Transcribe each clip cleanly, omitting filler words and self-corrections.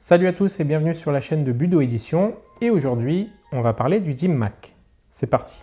Salut à tous et bienvenue sur la chaîne de Budo Édition. Et aujourd'hui, on va parler du DIM-MAC. C'est parti.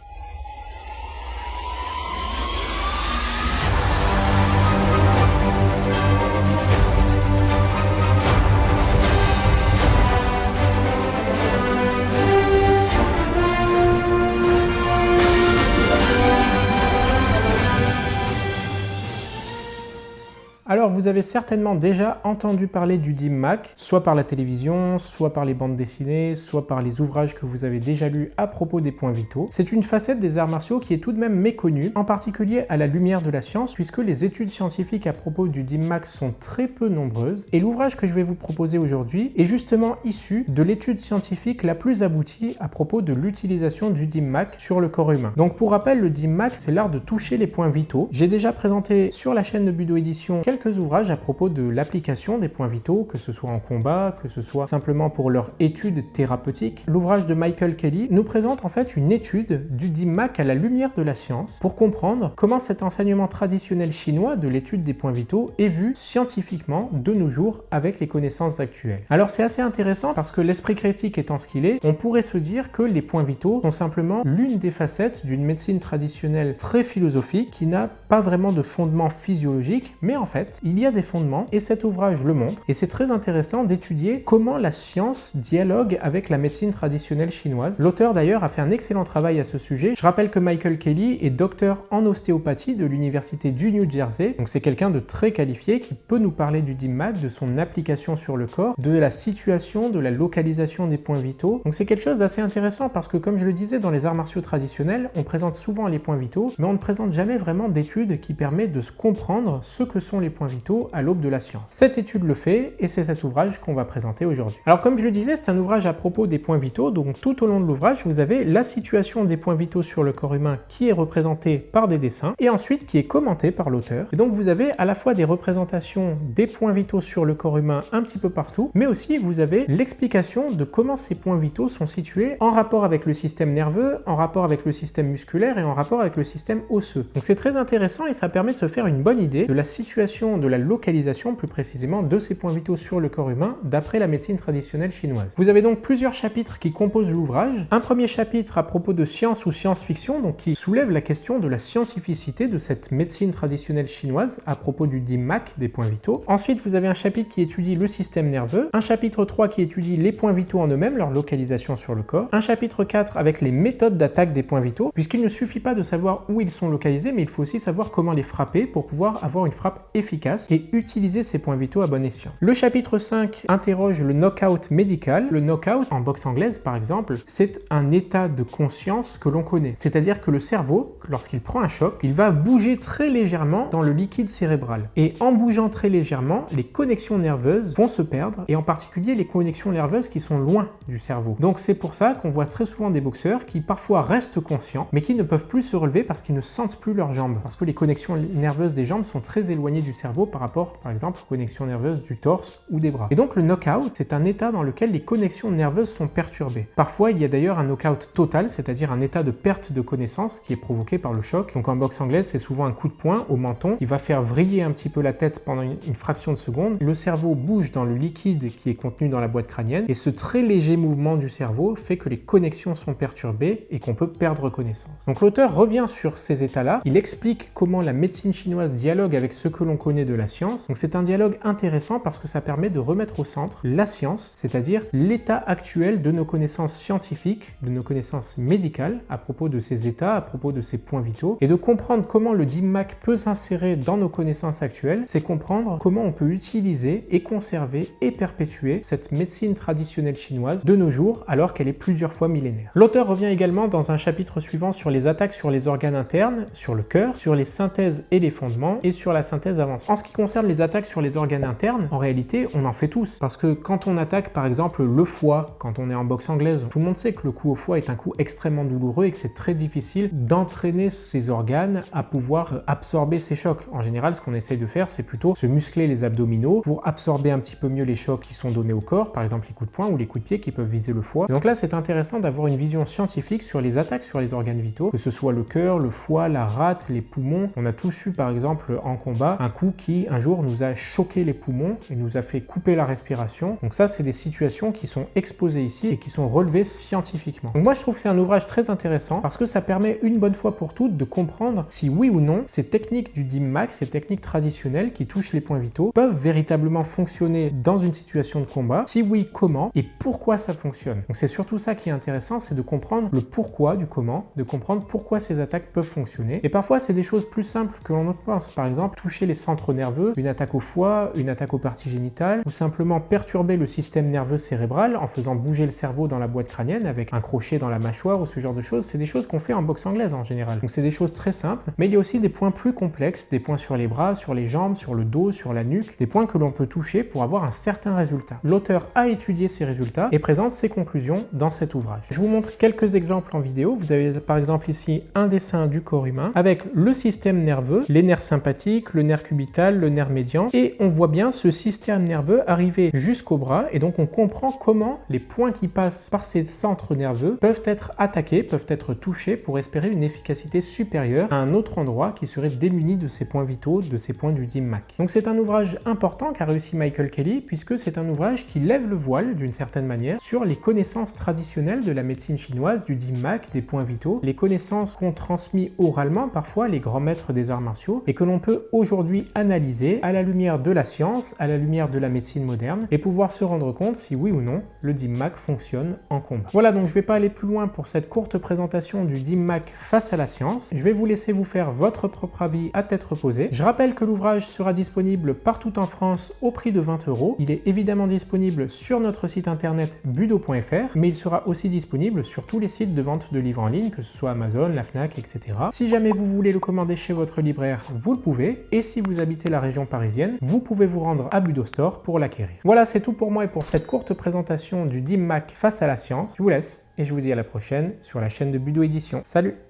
Alors, vous avez certainement déjà entendu parler du DIM-MAC, soit par la télévision, soit par les bandes dessinées, soit par les ouvrages que vous avez déjà lus à propos des points vitaux. C'est une facette des arts martiaux qui est tout de même méconnue, en particulier à la lumière de la science, puisque les études scientifiques à propos du DIM-MAC sont très peu nombreuses. Et l'ouvrage que je vais vous proposer aujourd'hui est justement issu de l'étude scientifique la plus aboutie à propos de l'utilisation du DIM-MAC sur le corps humain. Donc pour rappel, le DIM-MAC, c'est l'art de toucher les points vitaux. J'ai déjà présenté sur la chaîne de Budo Édition quelques ouvrages à propos de l'application des points vitaux, que ce soit en combat, que ce soit simplement pour leur étude thérapeutique. L'ouvrage de Michael Kelly nous présente en fait une étude du DIM-MAC à la lumière de la science pour comprendre comment cet enseignement traditionnel chinois de l'étude des points vitaux est vu scientifiquement de nos jours avec les connaissances actuelles. Alors c'est assez intéressant parce que l'esprit critique étant ce qu'il est, on pourrait se dire que les points vitaux sont simplement l'une des facettes d'une médecine traditionnelle très philosophique qui n'a pas vraiment de fondement physiologique, mais en fait il y a des fondements et cet ouvrage le montre et c'est très intéressant d'étudier comment la science dialogue avec la médecine traditionnelle chinoise. L'auteur d'ailleurs a fait un excellent travail à ce sujet. Je rappelle que Michael Kelly est docteur en ostéopathie de l'université du New Jersey, donc c'est quelqu'un de très qualifié qui peut nous parler du DIM-MAC, de son application sur le corps, de la situation, de la localisation des points vitaux. Donc c'est quelque chose d'assez intéressant parce que comme je le disais dans les arts martiaux traditionnels, on présente souvent les points vitaux, mais on ne présente jamais vraiment d'études qui permettent de comprendre ce que sont les points vitaux à l'aube de la science. Cette étude le fait et c'est cet ouvrage qu'on va présenter aujourd'hui. Alors comme je le disais, c'est un ouvrage à propos des points vitaux, donc tout au long de l'ouvrage, vous avez la situation des points vitaux sur le corps humain qui est représentée par des dessins et ensuite qui est commentée par l'auteur. Et donc vous avez à la fois des représentations des points vitaux sur le corps humain un petit peu partout, mais aussi vous avez l'explication de comment ces points vitaux sont situés en rapport avec le système nerveux, en rapport avec le système musculaire et en rapport avec le système osseux. Donc c'est très intéressant et ça permet de se faire une bonne idée de la situation, de la localisation plus précisément de ces points vitaux sur le corps humain d'après la médecine traditionnelle chinoise. Vous avez donc plusieurs chapitres qui composent l'ouvrage. Un premier chapitre à propos de science ou science-fiction, donc qui soulève la question de la scientificité de cette médecine traditionnelle chinoise à propos du DIM-MAC, des points vitaux. Ensuite, vous avez un chapitre qui étudie le système nerveux, un chapitre 3 qui étudie les points vitaux en eux-mêmes, leur localisation sur le corps, un chapitre 4 avec les méthodes d'attaque des points vitaux, puisqu'il ne suffit pas de savoir où ils sont localisés, mais il faut aussi savoir comment les frapper pour pouvoir avoir une frappe efficace et utiliser ces points vitaux à bon escient. Le chapitre 5 interroge le knockout médical. Le knockout, en boxe anglaise par exemple, c'est un état de conscience que l'on connaît. C'est-à-dire que le cerveau, lorsqu'il prend un choc, il va bouger très légèrement dans le liquide cérébral. Et en bougeant très légèrement, les connexions nerveuses vont se perdre, et en particulier les connexions nerveuses qui sont loin du cerveau. Donc c'est pour ça qu'on voit très souvent des boxeurs qui parfois restent conscients, mais qui ne peuvent plus se relever parce qu'ils ne sentent plus leurs jambes, parce que les connexions nerveuses des jambes sont très éloignées du cerveau par rapport, par exemple, aux connexions nerveuses du torse ou des bras. Et donc le knockout, c'est un état dans lequel les connexions nerveuses sont perturbées. Parfois, il y a d'ailleurs un knockout total, c'est-à-dire un état de perte de connaissance qui est provoqué par le choc. Donc en boxe anglaise, c'est souvent un coup de poing au menton qui va faire vriller un petit peu la tête pendant une fraction de seconde. Le cerveau bouge dans le liquide qui est contenu dans la boîte crânienne et ce très léger mouvement du cerveau fait que les connexions sont perturbées et qu'on peut perdre connaissance. Donc l'auteur revient sur ces états-là, il explique comment la médecine chinoise dialogue avec ce que l'on connaît de la science. Donc c'est un dialogue intéressant parce que ça permet de remettre au centre la science, c'est-à-dire l'état actuel de nos connaissances scientifiques, de nos connaissances médicales à propos de ces états, à propos de ces points vitaux, et de comprendre comment le DIM-MAC peut s'insérer dans nos connaissances actuelles, c'est comprendre comment on peut utiliser et conserver et perpétuer cette médecine traditionnelle chinoise de nos jours alors qu'elle est plusieurs fois millénaire. L'auteur revient également dans un chapitre suivant sur les attaques sur les organes internes, sur le cœur, sur les synthèses et les fondements et sur la synthèse avancée. En ce qui concerne les attaques sur les organes internes, en réalité, on en fait tous. Parce que quand on attaque, par exemple, le foie, quand on est en boxe anglaise, tout le monde sait que le coup au foie est un coup extrêmement douloureux et que c'est très difficile d'entraîner ces organes à pouvoir absorber ces chocs. En général, ce qu'on essaye de faire, c'est plutôt se muscler les abdominaux pour absorber un petit peu mieux les chocs qui sont donnés au corps, par exemple les coups de poing ou les coups de pied qui peuvent viser le foie. Et donc là, c'est intéressant d'avoir une vision scientifique sur les attaques sur les organes vitaux, que ce soit le cœur, le foie, la rate, les poumons. On a tous eu, par exemple, en combat, un coup qui qui un jour nous a choqué les poumons et nous a fait couper la respiration. Donc ça, c'est des situations qui sont exposées ici et qui sont relevées scientifiquement. Donc moi, je trouve que c'est un ouvrage très intéressant parce que ça permet une bonne fois pour toutes de comprendre si oui ou non ces techniques du DIM-MAC, ces techniques traditionnelles qui touchent les points vitaux, peuvent véritablement fonctionner dans une situation de combat. Si oui, comment et pourquoi ça fonctionne. Donc c'est surtout ça qui est intéressant, c'est de comprendre le pourquoi du comment, de comprendre pourquoi ces attaques peuvent fonctionner. Et parfois, c'est des choses plus simples que l'on ne pense. Par exemple, toucher les centres nerveux, une attaque au foie, une attaque aux parties génitales, ou simplement perturber le système nerveux cérébral en faisant bouger le cerveau dans la boîte crânienne avec un crochet dans la mâchoire ou ce genre de choses. C'est des choses qu'on fait en boxe anglaise en général. Donc c'est des choses très simples, mais il y a aussi des points plus complexes, des points sur les bras, sur les jambes, sur le dos, sur la nuque, des points que l'on peut toucher pour avoir un certain résultat. L'auteur a étudié ces résultats et présente ses conclusions dans cet ouvrage. Je vous montre quelques exemples en vidéo. Vous avez par exemple ici un dessin du corps humain avec le système nerveux, les nerfs sympathiques, le nerf cubital, le nerf médian, et on voit bien ce système nerveux arriver jusqu'au bras, et donc on comprend comment les points qui passent par ces centres nerveux peuvent être attaqués, peuvent être touchés pour espérer une efficacité supérieure à un autre endroit qui serait démuni de ces points vitaux, de ces points du DIM-MAC. Donc c'est un ouvrage important qu'a réussi Michael Kelly, puisque c'est un ouvrage qui lève le voile d'une certaine manière sur les connaissances traditionnelles de la médecine chinoise, du DIM-MAC, des points vitaux, les connaissances qu'ont transmis oralement parfois les grands maîtres des arts martiaux et que l'on peut aujourd'hui analyser à la lumière de la science, à la lumière de la médecine moderne et pouvoir se rendre compte si oui ou non le DIM-MAC fonctionne en combat. Voilà, donc je ne vais pas aller plus loin pour cette courte présentation du DIM-MAC face à la science. Je vais vous laisser vous faire votre propre avis à tête reposée. Je rappelle que l'ouvrage sera disponible partout en France au prix de 20 €. Il est évidemment disponible sur notre site internet budo.fr, mais il sera aussi disponible sur tous les sites de vente de livres en ligne, que ce soit Amazon, la Fnac, etc. Si jamais vous voulez le commander chez votre libraire, vous le pouvez, et si vous habitez la région parisienne, vous pouvez vous rendre à Budo Store pour l'acquérir. Voilà, c'est tout pour moi et pour cette courte présentation du DIM-MAC face à la science. Je vous laisse et je vous dis à la prochaine sur la chaîne de Budo Édition. Salut!